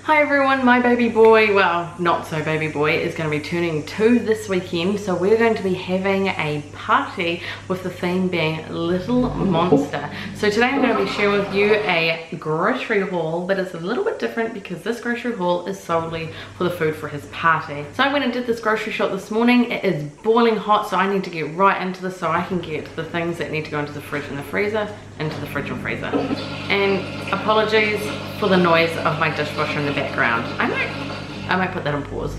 Hi everyone, my baby boy, well, not so baby boy, is going to be turning 2 this weekend. So we're going to be having a party with the theme being Little Monster. So today I'm going to be sharing with you a grocery haul, but it's a little bit different because this grocery haul is solely for the food for his party. So I went and did this grocery shop this morning. It is boiling hot, so I need to get right into this so I can get the things that need to go into the fridge and the freezer, into the fridge and freezer. And apologies for the noise of my dishwasher in the background. I might put that on pause.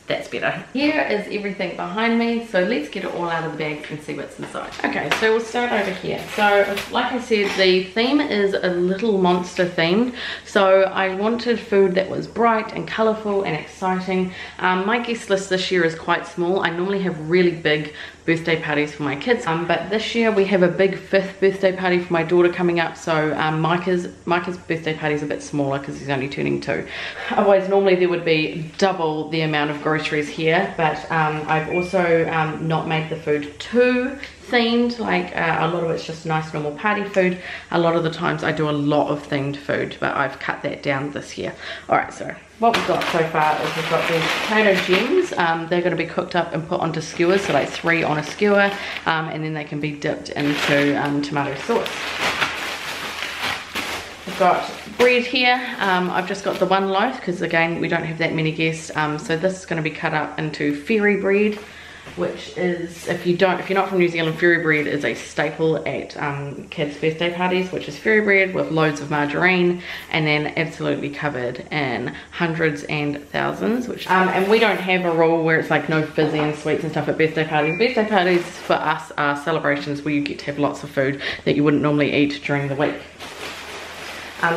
That's better. Here is everything behind me, so let's get it all out of the bags and see what's inside. Okay, so we'll start over here. So like I said, the theme is a Little Monster themed, so I wanted food that was bright and colourful and exciting. My guest list this year is quite small. I normally have really big birthday parties for my kids, but this year we have a big 5th birthday party for my daughter coming up, so Micah's birthday party is a bit smaller because he's only turning 2. Otherwise normally there would be double the amount of groceries here, but I've also not made the food too themed. Like a lot of it's just nice normal party food. A lot of the times I do a lot of themed food, but I've cut that down this year. Alright, so what we've got so far is we've got these potato gems. They're going to be cooked up and put onto skewers, so like 3 on a skewer, and then they can be dipped into tomato sauce. I've got bread here. I've just got the 1 loaf because again we don't have that many guests, so this is going to be cut up into fairy bread, which is, if you're not from New Zealand, fairy bread is a staple at kids' birthday parties, which is fairy bread with loads of margarine and then absolutely covered in hundreds and thousands, which and we don't have a rule where it's like no fizzy and sweets and stuff at birthday parties. Birthday parties for us are celebrations where you get to have lots of food that you wouldn't normally eat during the week.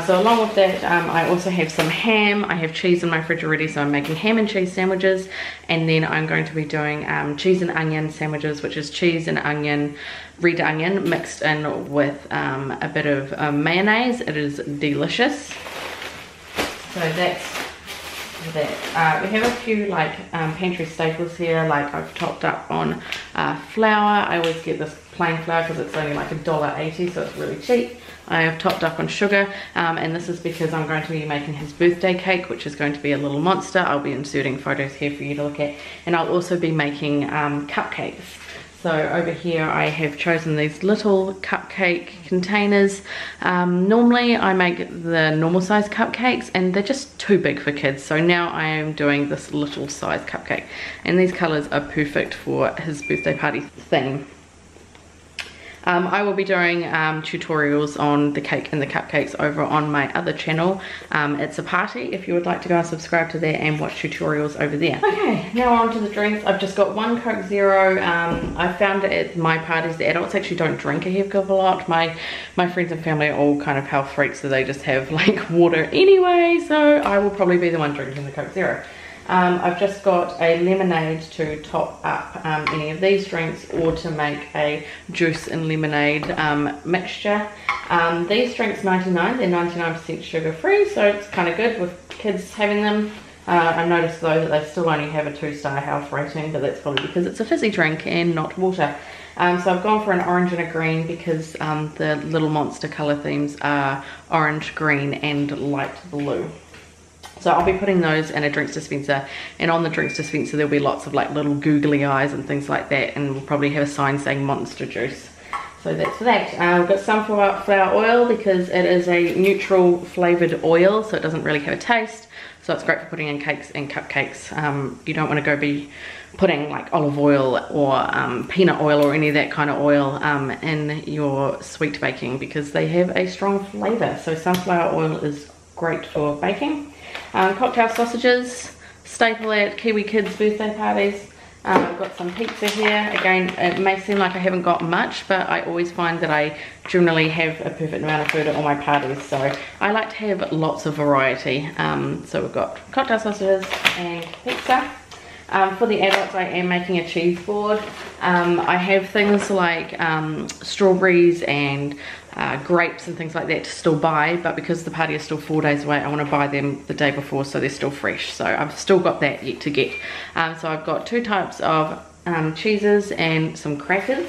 So along with that, I also have some ham. I have cheese in my fridge already, so I'm making ham and cheese sandwiches. And then I'm going to be doing cheese and onion sandwiches, which is cheese and onion, red onion mixed in with a bit of mayonnaise. It is delicious. So that's that. We have a few like pantry staples here, like I've topped up on flour. I always get this plain flour because it's only like $1.80, so it's really cheap. I have topped up on sugar, and this is because I'm going to be making his birthday cake, which is going to be a Little Monster. I'll be inserting photos here for you to look at, and I'll also be making cupcakes. So over here I have chosen these little cupcake containers. Normally I make the normal size cupcakes and they're just too big for kids, so now I am doing this little size cupcake, and these colours are perfect for his birthday party theme. I will be doing tutorials on the cake and the cupcakes over on my other channel. It's a Party, if you would like to go and subscribe to that and watch tutorials over there. Okay, now on to the drinks. I've just got 1 Coke Zero. I found at my parties the adults actually don't drink a heck of a lot. My friends and family are all kind of health freaks, so they just have like water anyway, so I will probably be the one drinking the Coke Zero. I've just got a lemonade to top up any of these drinks, or to make a juice and lemonade mixture. These drinks 99, they're 99% sugar free, so it's kind of good with kids having them. I noticed though that they still only have a 2-star health rating, but that's probably because it's a fizzy drink and not water. So I've gone for an orange and a green because the Little Monster colour themes are orange, green and light blue. So I'll be putting those in a drinks dispenser, and on the drinks dispenser there'll be lots of like little googly eyes and things like that, and we'll probably have a sign saying Monster Juice. So that's for that. I've got sunflower oil because it is a neutral flavoured oil, so it doesn't really have a taste. So it's great for putting in cakes and cupcakes. You don't want to go be putting like olive oil or peanut oil or any of that kind of oil in your sweet baking because they have a strong flavour. So sunflower oil is great for baking. Cocktail sausages, staple at Kiwi kids' birthday parties. I've got some pizza here. Again, it may seem like I haven't got much, but I always find that I generally have a perfect amount of food at all my parties, so I like to have lots of variety. So we've got cocktail sausages and pizza. For the adults, I am making a cheese board. I have things like strawberries and grapes and things like that to still buy, but because the party is still 4 days away, I want to buy them the day before so they're still fresh. So I've still got that yet to get. So I've got 2 types of cheeses and some crackers.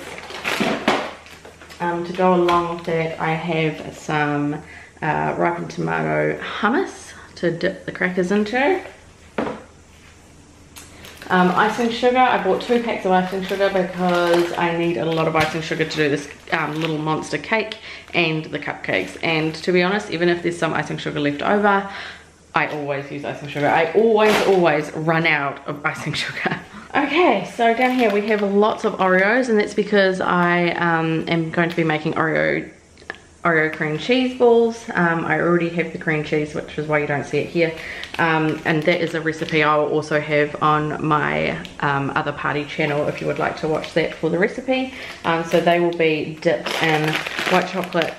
To go along with that, I have some ripened tomato hummus to dip the crackers into. Icing sugar, I bought 2 packs of icing sugar because I need a lot of icing sugar to do this little monster cake and the cupcakes. And to be honest, even if there's some icing sugar left over, I always use icing sugar. I always run out of icing sugar. Okay, so down here we have lots of Oreos, and that's because I am going to be making Oreo cream cheese balls. I already have the cream cheese, which is why you don't see it here, and that is a recipe I will also have on my other party channel if you would like to watch that for the recipe. So they will be dipped in white chocolate,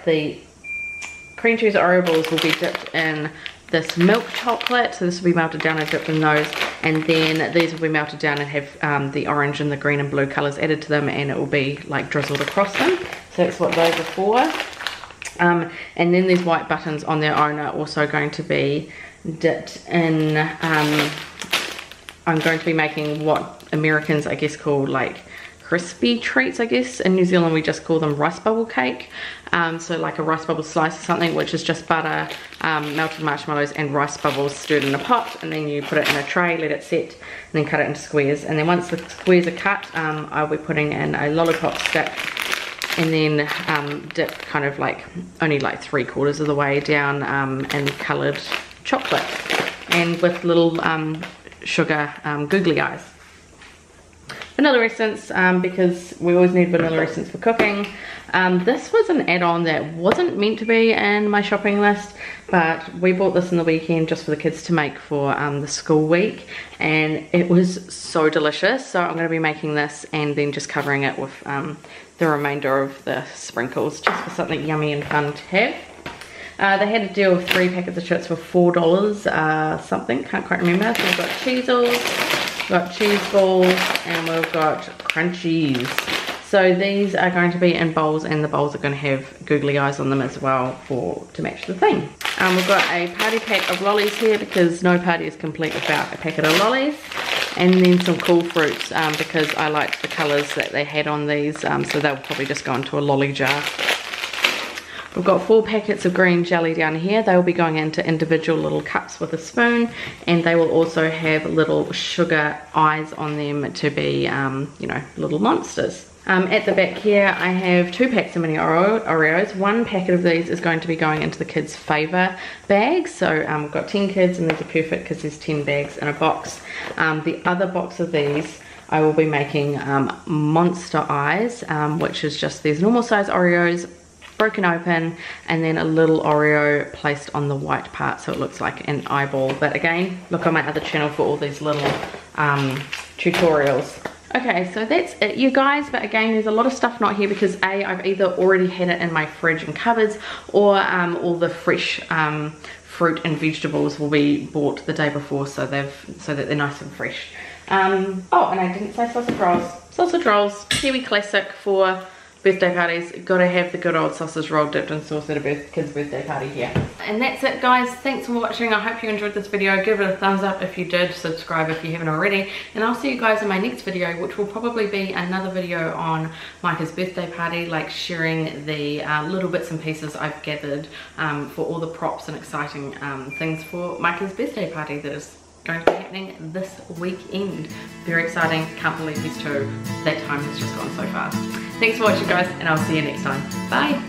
the cream cheese Oreo balls will be dipped in this milk chocolate, so this will be melted down and dipped in those, and then these will be melted down and have the orange and the green and blue colors added to them, and it will be like drizzled across them. So that's what those are for. And then these white buttons on their own are also going to be dipped in, I'm going to be making what Americans I guess call like crispy treats, I guess. In New Zealand we just call them rice bubble cake. So like a rice bubble slice or something, which is just butter, melted marshmallows and rice bubbles stirred in a pot, and then you put it in a tray, let it set, and then cut it into squares. And then once the squares are cut, I'll be putting in a lollipop stick, and then dip kind of like only like 3/4 of the way down in coloured chocolate, and with little sugar googly eyes. Vanilla essence, because we always need vanilla essence for cooking. This was an add-on that wasn't meant to be in my shopping list, but we bought this in the weekend just for the kids to make for the school week, and it was so delicious. So I'm going to be making this and then just covering it with the remainder of the sprinkles, just for something yummy and fun to have. They had a deal of 3 packets of chips for $4 something, can't quite remember. So we've got cheezels, we've got cheese balls, and we've got crunchies. So these are going to be in bowls, and the bowls are going to have googly eyes on them as well to match the theme. We've got a party pack of lollies here because no party is complete without a packet of lollies. And then some cool fruits because I liked the colours that they had on these, so they'll probably just go into a lolly jar. We've got 4 packets of green jelly down here. They will be going into individual little cups with a spoon, and they will also have little sugar eyes on them to be, you know, little monsters. At the back here I have 2 packs of mini Oreos. 1 packet of these is going to be going into the kids' favour bags. So we've got 10 kids, and these are perfect because there's 10 bags in a box. The other box of these I will be making monster eyes, which is just these normal size Oreos broken open, and then a little Oreo placed on the white part so it looks like an eyeball. But again, look on my other channel for all these little tutorials. Okay, so that's it, you guys. But again, there's a lot of stuff not here because A, I've either already had it in my fridge and cupboards, or all the fresh fruit and vegetables will be bought the day before, so that they're nice and fresh. Oh, and I didn't say sausage rolls. Sausage rolls, Kiwi classic for birthday parties. Gotta have the good old sausage roll dipped in sauce at a kid's birthday party here. And that's it, guys. Thanks for watching. I hope you enjoyed this video. Give it a thumbs up if you did, subscribe if you haven't already, and I'll see you guys in my next video, which will probably be another video on Micah's birthday party, like sharing the little bits and pieces I've gathered for all the props and exciting things for Micah's birthday party that is going to be happening this weekend. Very exciting. Can't believe these 2. That time has just gone so fast. Thanks for watching, guys, and I'll see you next time. Bye.